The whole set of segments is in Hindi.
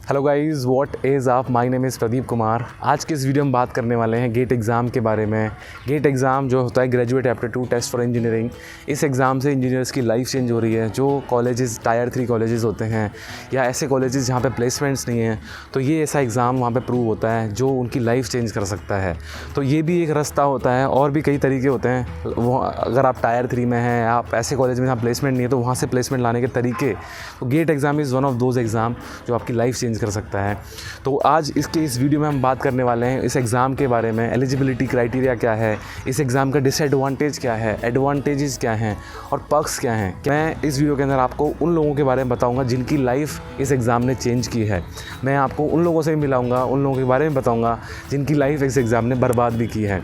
हेलो गाइस, व्हाट इज़ आप, my name is Pradeep Kumar. आज के इस वीडियो में बात करने वाले हैं गेट एग्ज़ाम के बारे में। गेट एग्ज़ाम जो होता है graduate aptitude test for engineering, इस एग्ज़ाम से इंजीनियर्स की लाइफ चेंज हो रही है। जो कॉलेजेस टायर 3 कॉलेजेस होते हैं या ऐसे कॉलेजेस जहाँ पे प्लेसमेंट्स नहीं हैं, तो ये ऐसा एग्ज़ाम वहाँ पे प्रूव होता है जो उनकी लाइफ चेंज कर सकता है। तो ये भी एक रास्ता होता है, और भी कई तरीके होते हैं। वो अगर आप टायर 3 में हैं, आप ऐसे कॉलेज में जहाँ प्लेसमेंट नहीं है, तो वहाँ से प्लेसमेंट लाने के तरीके, तो GATE exam is one of those exam जो आपकी लाइफ चेंज कर सकता है। तो आज इस वीडियो में हम बात करने वाले हैं इस एग्ज़ाम के बारे में। एलिजिबिलिटी क्राइटेरिया क्या है, इस एग्ज़ाम का डिसएडवांटेज क्या है, एडवांटेजेस क्या हैं और पर्क्स क्या हैं। मैं इस वीडियो के अंदर आपको उन लोगों के बारे में बताऊंगा जिनकी लाइफ इस एग्ज़ाम ने चेंज की है। मैं आपको उन लोगों से मिलाऊंगा, उन लोगों के बारे में बताऊंगा जिनकी लाइफ इस एग्ज़ाम ने बर्बाद भी की है।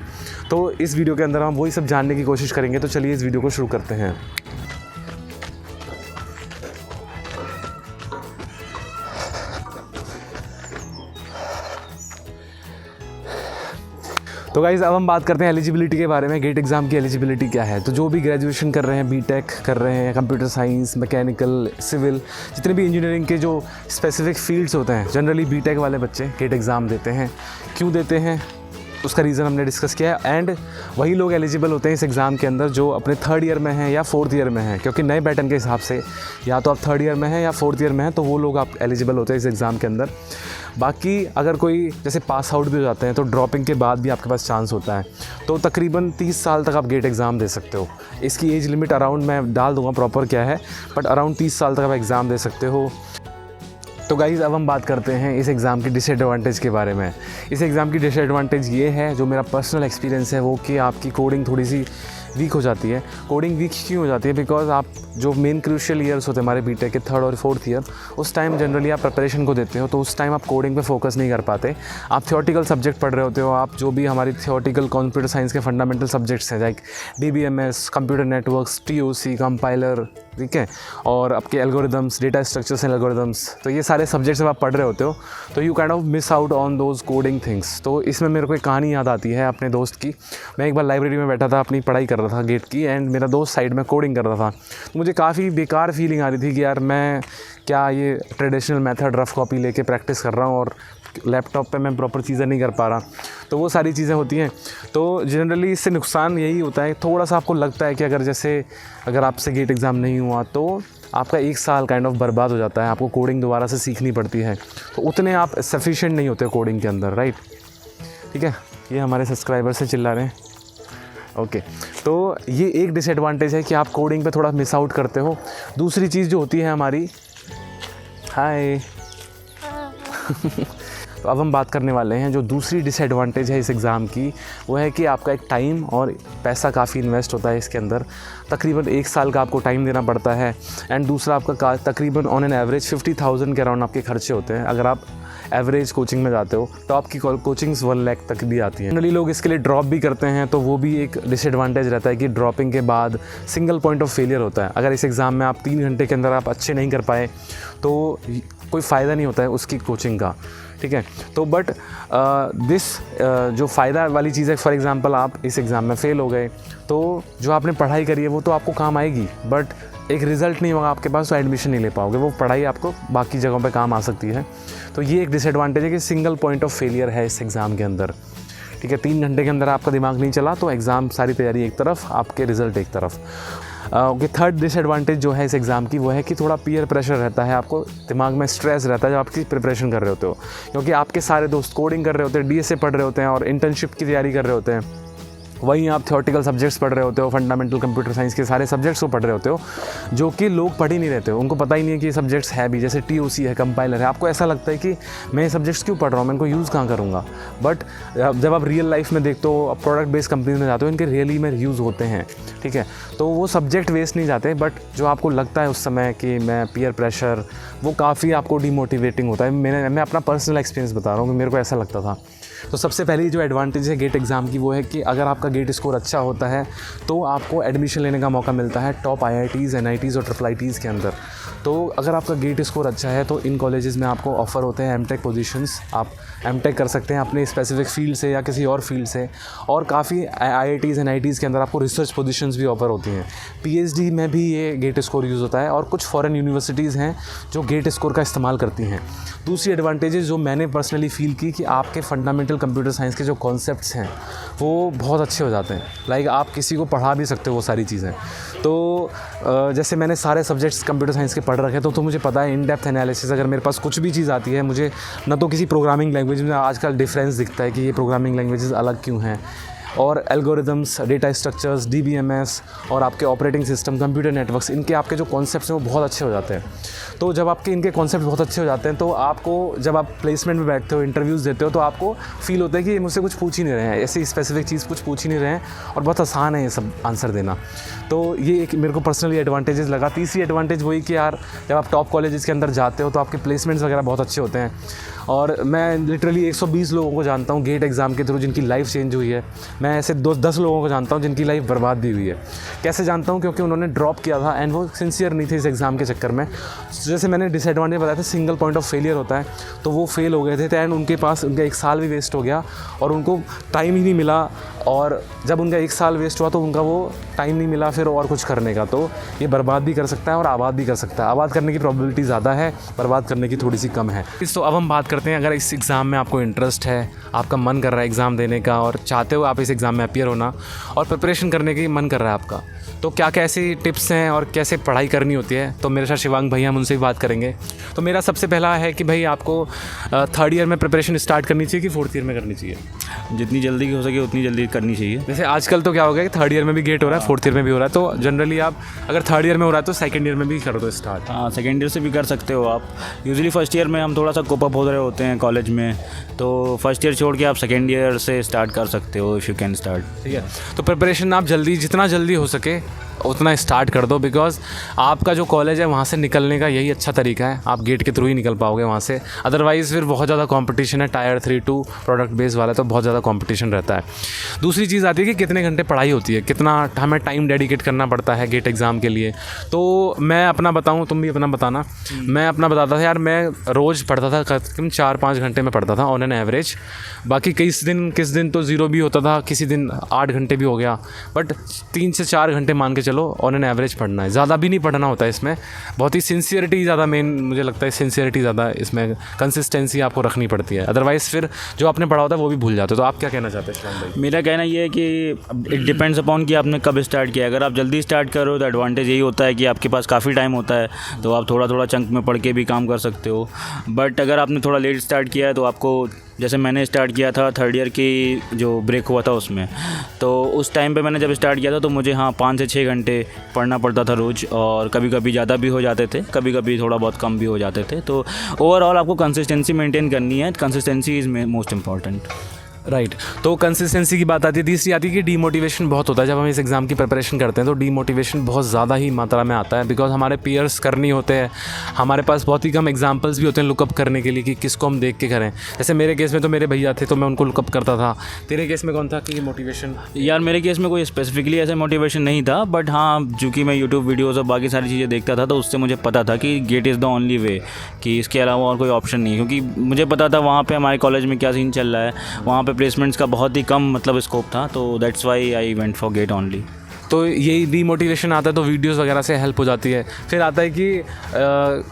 तो इस वीडियो के अंदर हम वही सब जानने की कोशिश करेंगे। तो चलिए इस वीडियो को शुरू करते हैं। तो गाइज़, अब हम बात करते हैं एलिजिबिलिटी के बारे में। गेट एग्ज़ाम की एलिजिबिलिटी क्या है। तो जो भी ग्रेजुएशन कर रहे हैं, बीटेक कर रहे हैं, कंप्यूटर साइंस, मैकेनिकल, सिविल, जितने भी इंजीनियरिंग के जो स्पेसिफिक फील्ड्स होते हैं, जनरली बीटेक वाले बच्चे गेट एग्ज़ाम देते हैं। क्यों देते हैं उसका रीज़न हमने डिस्कस किया है। एंड वही लोग एलिजिबल होते हैं इस एग्ज़ाम के अंदर जो अपने 3rd ईयर में हैं या 4th ईयर में हैं, क्योंकि नए पैटर्न के हिसाब से या तो आप 3rd ईयर में हैं या 4th ईयर में हैं, तो वो लोग आप एलिजिबल होते हैं इस एग्ज़ाम के अंदर। बाकी अगर कोई जैसे पास आउट भी हो जाते हैं तो ड्रॉपिंग के बाद भी आपके पास चांस होता है। तो तकरीबन 30 साल तक आप गेट एग्ज़ाम दे सकते हो। इसकी एज लिमिट अराउंड मैं डाल दूँगा प्रॉपर क्या है, बट अराउंड 30 साल तक आप एग्ज़ाम दे सकते हो। तो गाइज़, अब हम बात करते हैं इस एग्ज़ाम की डिसएडवांटेज के बारे में। इस एग्ज़ाम की डिसएडवांटेज ये है, जो मेरा पर्सनल एक्सपीरियंस है, वो कि आपकी कोडिंग थोड़ी सी वीक हो जाती है। कोडिंग वीक क्यों हो जाती है? बिकॉज आप जो मेन क्रूशियल ईयर्स होते हैं हमारे बीटेक के 3rd और 4th ईयर, उस टाइम जनरली आप प्रिपरेशन को देते हो, तो उस टाइम आप कोडिंग पे फोकस नहीं कर पाते। आप थियोरेटिकल सब्जेक्ट पढ़ रहे होते हो। आप जो भी हमारी थियोरेटिकल कंप्यूटर साइंस के फंडामेंटल सब्जेक्ट्स हैं, like DBMS, computer networks, TOC, compiler, ठीक है, और आपके algorithms, data structures and algorithms, तो ये सारे सब्जेक्ट्स जब आप पढ़ रहे होते हो तो you kind of miss out on those coding things. तो इसमें मेरे को एक कहानी याद आती है अपने दोस्त की। मैं एक बार लाइब्रेरी में बैठा था, अपनी पढ़ाई कर रहा था गेट की, एंड मेरा दोस्त साइड में कोडिंग कर रहा था। तो मुझे काफ़ी बेकार फीलिंग आ रही थी कि यार मैं क्या ये ट्रेडिशनल मेथड रफ़ कॉपी लेके प्रैक्टिस कर रहा हूँ और लैपटॉप पे मैं प्रॉपर चीज़ें नहीं कर पा रहा। तो वो सारी चीज़ें होती हैं। तो जनरली इससे नुकसान यही होता है, थोड़ा सा आपको लगता है कि अगर आपसे गेट एग्ज़ाम नहीं हुआ तो आपका 1 साल काइंड ऑफ बर्बाद हो जाता है। आपको कोडिंग दोबारा से सीखनी पड़ती है, तो उतने आप सफिशिएंट नहीं होते कोडिंग के अंदर, राइट? ठीक है, ये हमारे सब्सक्राइबर से चिल्ला रहे हैं। ओके, तो ये एक डिसएडवांटेज है कि आप कोडिंग पे थोड़ा मिस आउट करते हो। दूसरी चीज़ जो होती है हमारी, हाय तो अब हम बात करने वाले हैं जो दूसरी डिसएडवांटेज है इस एग्ज़ाम की, वो है कि आपका एक टाइम और पैसा काफ़ी इन्वेस्ट होता है इसके अंदर। तकरीबन 1 साल का आपको टाइम देना पड़ता है। एंड दूसरा, आपका तकरीबन ऑन एन एवरेज 50,000 के अराउंड आपके खर्चे होते हैं। अगर आप एवरेज कोचिंग में जाते हो तो आपकी कोचिंग्स 1 लाख तक भी आती हैं। जनरली लोग इसके लिए ड्रॉप भी करते हैं, तो वो भी एक डिसएडवांटेज रहता है कि ड्रॉपिंग के बाद सिंगल पॉइंट ऑफ फेलियर होता है। अगर इस एग्ज़ाम में आप 3 घंटे के अंदर आप अच्छे नहीं कर पाए तो कोई फ़ायदा नहीं होता है उसकी कोचिंग का, ठीक है। तो बट जो फ़ायदा वाली चीज़ है, फॉर एग्ज़ाम्पल आप इस एग्ज़ाम में फ़ेल हो गए तो जो आपने पढ़ाई करी है वो तो आपको काम आएगी, बट एक रिज़ल्ट नहीं होगा आपके पास तो एडमिशन नहीं ले पाओगे, वो पढ़ाई आपको बाकी जगहों पे काम आ सकती है। तो ये एक डिसएडवांटेज है कि सिंगल पॉइंट ऑफ फेलियर है इस एग्ज़ाम के अंदर, ठीक है। 3 घंटे के अंदर आपका दिमाग नहीं चला तो एग्ज़ाम सारी तैयारी एक तरफ, आपके रिज़ल्ट एक तरफ। ओके, थर्ड डिसएडवांटेज जो है इस एग्ज़ाम की वो है कि थोड़ा पीयर प्रेशर रहता है, आपको दिमाग में स्ट्रेस रहता है जब आपकी प्रिपरेशन कर रहे होते हो, क्योंकि आपके सारे दोस्त कोडिंग कर रहे होते हैं, डीएसए पढ़ रहे होते हैं और इंटर्नशिप की तैयारी कर रहे होते हैं। वहीं आप थ्योरेटिकल सब्जेक्ट्स पढ़ रहे होते हो, फंडामेंटल कंप्यूटर साइंस के सारे सब्जेक्ट्स को पढ़ रहे होते हो, जो कि लोग पढ़ ही नहीं रहते हो, उनको पता ही नहीं है कि ये सब्जेक्ट्स है भी, जैसे टीओसी है, कंपाइलर है। आपको ऐसा लगता है कि मैं ये सब्जेक्ट्स क्यों पढ़ रहा हूँ, मैं इनको यूज़ कहाँ करूँगा। बट जब आप रियल लाइफ में देखते हो, प्रोडक्ट बेस्ड कंपनीज में जाते हो, इनके रियली में यूज़ होते हैं, ठीक है। तो वो सब्जेक्ट वेस्ट नहीं जाते, बट जो आपको लगता है उस समय कि मैं पीयर प्रेशर, वो काफ़ी आपको डिमोटिवेटिंग होता है। मैं अपना पर्सनल एक्सपीरियंस बता रहा हूँ कि मेरे को ऐसा लगता था। तो सबसे पहली जो एडवांटेज है गेट एग्ज़ाम की वो है कि अगर आपका गेट स्कोर अच्छा होता है तो आपको एडमिशन लेने का मौका मिलता है टॉप IITs, NITs और IIITs के अंदर। तो अगर आपका गेट स्कोर अच्छा है तो इन कॉलेजेस में आपको ऑफ़र होते हैं एमटेक पोजीशंस। आप एमटेक कर सकते हैं अपने स्पेसिफिक फील्ड से या किसी और फील्ड से, और काफ़ी IITs, NITs के अंदर आपको रिसर्च पोजीशंस भी ऑफ़र होती हैं। PhD में भी ये गेट स्कोर यूज़ होता है, और कुछ फॉरेन यूनिवर्सिटीज़ हैं जो गेट स्कोर का इस्तेमाल करती हैं। दूसरी एडवांटेजेस जो मैंने पर्सनली फ़ील की कि आपके फंडामेंटल कंप्यूटर साइंस के जो कॉन्सेप्ट्स हैं वो बहुत अच्छे हो जाते हैं। लाइक आप किसी को पढ़ा भी सकते हो वो सारी चीज़ें। तो जैसे मैंने सारे सब्जेक्ट्स कंप्यूटर साइंस के पढ़ रखे तो मुझे पता है इन डेप्थ एनालिसिस, अगर मेरे पास कुछ भी चीज़ आती है, मुझे न तो किसी प्रोग्रामिंग लैंग्वेज में आजकल डिफरेंस दिखता है कि ये प्रोग्रामिंग लैंग्वेजेस अलग क्यों हैं, और एल्गोरिदम्स, डेटा स्ट्रक्चर्स, DBMS और आपके ऑपरेटिंग सिस्टम, कंप्यूटर नेटवर्क्स, इनके आपके जो कॉन्सेप्ट्स हैं वो बहुत अच्छे हो जाते हैं। तो जब आपके इनके कॉन्सेप्ट बहुत अच्छे हो जाते हैं तो आपको जब आप प्लेसमेंट में बैठते हो, इंटरव्यूज़ देते हो, तो आपको फील होता है कि ये मुझसे कुछ पूछ ही नहीं रहे हैं, ऐसी स्पेसिफिक चीज़ कुछ पूछ ही नहीं रहे हैं और बहुत आसान है ये सब आंसर देना। तो ये एक मेरे को पर्सनली एडवांटेजेस लगा। तीसरी एडवांटेज वही कि यार जब आप टॉप कॉलेजेस के अंदर जाते हो तो आपके प्लेसमेंट्स वगैरह बहुत अच्छे होते हैं, और मैं लिटरली 120 लोगों को जानता हूँ गेट एग्ज़ाम के थ्रू जिनकी लाइफ चेंज हुई है। मैं ऐसे 10 लोगों को जानता हूँ जिनकी लाइफ बर्बाद भी हुई है। कैसे जानता हूँ? क्योंकि उन्होंने ड्रॉप किया था एंड वो सिंसियर नहीं थे इस एग्ज़ाम के चक्कर में। जैसे मैंने डिसएडवांटेज बताया था, सिंगल पॉइंट ऑफ फेलियर होता है, तो वो फेल हो गए थे एंड उनके पास उनका 1 साल भी वेस्ट हो गया और उनको टाइम ही नहीं मिला, और जब उनका 1 साल वेस्ट हुआ तो उनका वो टाइम नहीं मिला फिर और कुछ करने का। तो ये बर्बाद भी कर सकता है और आबाद भी कर सकता है। आबाद करने की प्रोबेबिलिटी ज़्यादा है, बर्बाद करने की थोड़ी सी कम है। तो अब हम बात करते हैं, अगर इस एग्ज़ाम में आपको इंटरेस्ट है, आपका मन कर रहा है एग्ज़ाम देने का और चाहते हो आप इस एग्ज़ाम में अपीयर होना और प्रिपरेशन करने की मन कर रहा है आपका, तो क्या क्या ऐसी टिप्स हैं और कैसे पढ़ाई करनी होती है, तो मेरे साथ शिवांग भैया, हम उनसे भी बात करेंगे। तो मेरा सबसे पहला है कि भाई आपको 3rd ईयर में प्रिपरेशन स्टार्ट करनी चाहिए कि 4th ईयर में करनी चाहिए? जितनी जल्दी हो सके उतनी जल्दी करनी चाहिए। जैसे आजकल तो क्या हो गया कि 3rd ईयर में भी गेट हो रहा है, 4th ईयर में भी हो रहा है, तो जनरली आप अगर 3rd ईयर में हो रहा है तो 2nd ईयर में भी कर दो स्टार्ट। हाँ, 2nd ईयर से भी कर सकते हो आप। यूजुअली 1st ईयर में हम थोड़ा सा कोप अप हो रहे होते हैं कॉलेज में, तो 1st ईयर छोड़ के आप 2nd ईयर से स्टार्ट कर सकते हो इफ़ यू कैन स्टार्ट। ठीक है, तो प्रिपरेशन आप जितना जल्दी हो सके उतना स्टार्ट कर दो, बिकॉज आपका जो कॉलेज है वहाँ से निकलने का यही अच्छा तरीका है, आप गेट के थ्रू ही निकल पाओगे वहाँ से। अदरवाइज़ फिर बहुत ज़्यादा कंपटीशन है, टायर 3 2 प्रोडक्ट बेस वाला, तो बहुत ज़्यादा कंपटीशन रहता है। दूसरी चीज़ आती है कि कितने घंटे पढ़ाई होती है, कितना हमें टाइम डेडिकेट करना पड़ता है गेट एग्ज़ाम के लिए। तो मैं अपना बताऊँ, तुम भी अपना बताना। मैं अपना बताता था यार, मैं रोज़ पढ़ता था, कम 4-5 घंटे में पढ़ता था ऑन एन एवरेज। बाकी किस दिन तो 0 भी होता था, किसी दिन 8 घंटे भी हो गया, बट 3 से 4 घंटे मान के चलो ऑन एन एवरेज पढ़ना है। ज़्यादा भी नहीं पढ़ना होता है इसमें, बहुत ही सिंसियरिटी ज़्यादा मेन मुझे लगता है, सिंसियरिटी ज़्यादा इसमें, कंसिस्टेंसी आपको रखनी पड़ती है, अदरवाइज़ फिर जो आपने पढ़ा होता है वो भी भूल जाते हो। तो आप क्या कहना चाहते हैं शिवांग भाई? मेरा कहना ये है कि इट डिपेंड्स अपॉन कि आपने कब स्टार्ट किया। अगर आप जल्दी स्टार्ट करो तो एडवांटेज यही होता है कि आपके पास काफ़ी टाइम होता है, तो आप थोड़ा थोड़ा चंक में पढ़ के भी काम कर सकते हो। बट अगर आपने थोड़ा लेट स्टार्ट किया है तो आपको, जैसे मैंने स्टार्ट किया था 3rd ईयर की जो ब्रेक हुआ था उसमें, तो उस टाइम पे मैंने जब स्टार्ट किया था तो मुझे 5 से 6 घंटे पढ़ना पड़ता था रोज़, और कभी कभी ज़्यादा भी हो जाते थे, कभी कभी थोड़ा बहुत कम भी हो जाते थे। तो ओवरऑल आपको कंसिस्टेंसी मेंटेन करनी है, consistency is most important. Right, तो कंसिस्टेंसी की बात आती है। तीसरी आती है कि डीमोटिवेशन बहुत होता है जब हम इस एग्ज़ाम की प्रिपरेशन करते हैं, तो डीमोटिवेशन बहुत ज़्यादा ही मात्रा में आता है, बिकॉज हमारे पीयर्स करनी होते हैं, हमारे पास बहुत ही कम एग्जांपल्स भी होते हैं लुकअप करने के लिए कि किसको हम देख के करें। जैसे मेरे केस में तो मेरे भैया थे तो मैं उनको लुकअप करता था। तेरे केस में कौन था कि मोटिवेशन? यार मेरे केस में कोई स्पेसिफिकली ऐसा मोटिवेशन नहीं था, बट हाँ, चूँकि मैं यूट्यूब वीडियोज़ और बाकी सारी चीज़ें देखता था तो उससे मुझे पता था कि GATE is the only way, कि इसके अलावा और कोई ऑप्शन नहीं, क्योंकि मुझे पता था वहाँ पे हमारे कॉलेज में क्या सीन चल रहा है, वहाँ पे प्लेसमेंट्स का बहुत ही कम मतलब स्कोप था, तो that's why I went for get only. तो यही डीमोटिवेशन आता है, तो वीडियोस वगैरह से हेल्प हो जाती है। फिर आता है कि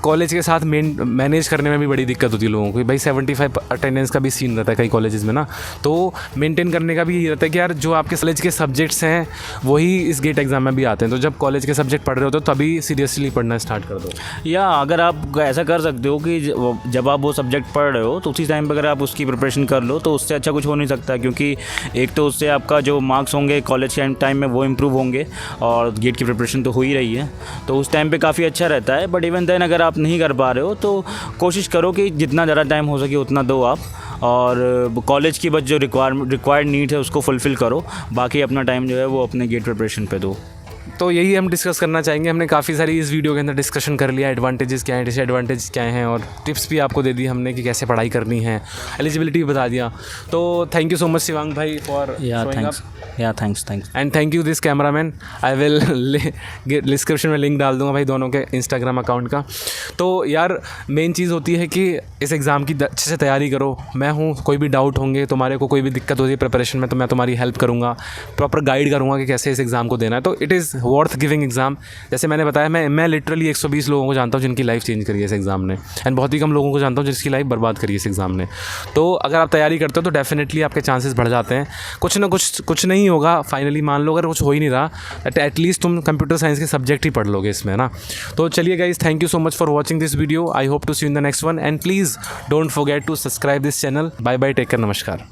कॉलेज के साथ मैनेज करने में भी बड़ी दिक्कत होती है लोगों को। भाई 75 अटेंडेंस का भी सीन रहता है कई कॉलेजेस में ना, तो मेंटेन करने का भी यही रहता है कि यार जो आपके कॉलेज के सब्जेक्ट्स हैं वही इस गेट एग्ज़ाम में भी आते हैं। तो जब कॉलेज के सब्जेक्ट पढ़ रहे होते हो तभी सीरियसली पढ़ना स्टार्ट कर दो। या अगर आप ऐसा कर सकते हो कि जब आप वो सब्जेक्ट पढ़ रहे हो तो उसी टाइम पर अगर आप उसकी प्रिपरेशन कर लो तो उससे अच्छा कुछ हो नहीं सकता, क्योंकि एक तो उससे आपका जो मार्क्स होंगे कॉलेज के टाइम में वो इम्प्रूव होंगे और गेट की प्रिपरेशन तो हो ही रही है, तो उस टाइम पे काफ़ी अच्छा रहता है। बट इवन देन अगर आप नहीं कर पा रहे हो तो कोशिश करो कि जितना ज़्यादा टाइम हो सके उतना दो आप, और कॉलेज की बस जो रिक्वायर्ड नीड है उसको फुलफ़िल करो, बाकी अपना टाइम जो है वो अपने गेट प्रिपरेशन पे दो। तो यही हम डिस्कस करना चाहेंगे। हमने काफ़ी सारी इस वीडियो के अंदर डिस्कशन कर लिया, एडवांटेजेस क्या हैं, डिसएडवांटेज क्या हैं, और टिप्स भी आपको दे दी हमने कि कैसे पढ़ाई करनी है, एलिजिबिलिटी भी बता दिया। तो thank you so much Shivang भाई for showing up. Thanks and thank you this cameraman. I will description में लिंक डाल दूंगा भाई दोनों के इंस्टाग्राम अकाउंट का। तो यार मेन चीज़ होती है कि इस एग्ज़ाम की अच्छे से तैयारी करो। मैं हूँ, कोई भी डाउट होंगे, तुम्हारे को कोई भी दिक्कत होती है प्रिपरेशन में, तो मैं तुम्हारी हेल्प करूँगा, प्रॉपर गाइड करूँगा कि कैसे इस एग्ज़ाम को देना है। तो it is worth giving exam. जैसे मैंने बताया, मैं लिटरली 120 लोगों को जानता हूँ जिनकी लाइफ चेंज करी है इस एग्ज़ाम ने, एंड बहुत ही कम लोगों को जानता हूँ जिसकी लाइफ बर्बाद करी है इस एग्ज़ाम ने। तो अगर आप तैयारी करते हो तो डेफिनेटली आपके चांसेस बढ़ जाते हैं। कुछ ना कुछ नहीं होगा फाइनली, मान लो अगर कुछ हो ही नहीं रहा, एटलीस्ट तुम कंप्यूटर साइंस के सब्जेक्ट ही पढ़ लोगे इसमें ना। तो चलिए guys, thank you so much for watching this video. I hope to see you in the next one, and please don't forget to subscribe this channel. Bye bye, take care, नमस्कार।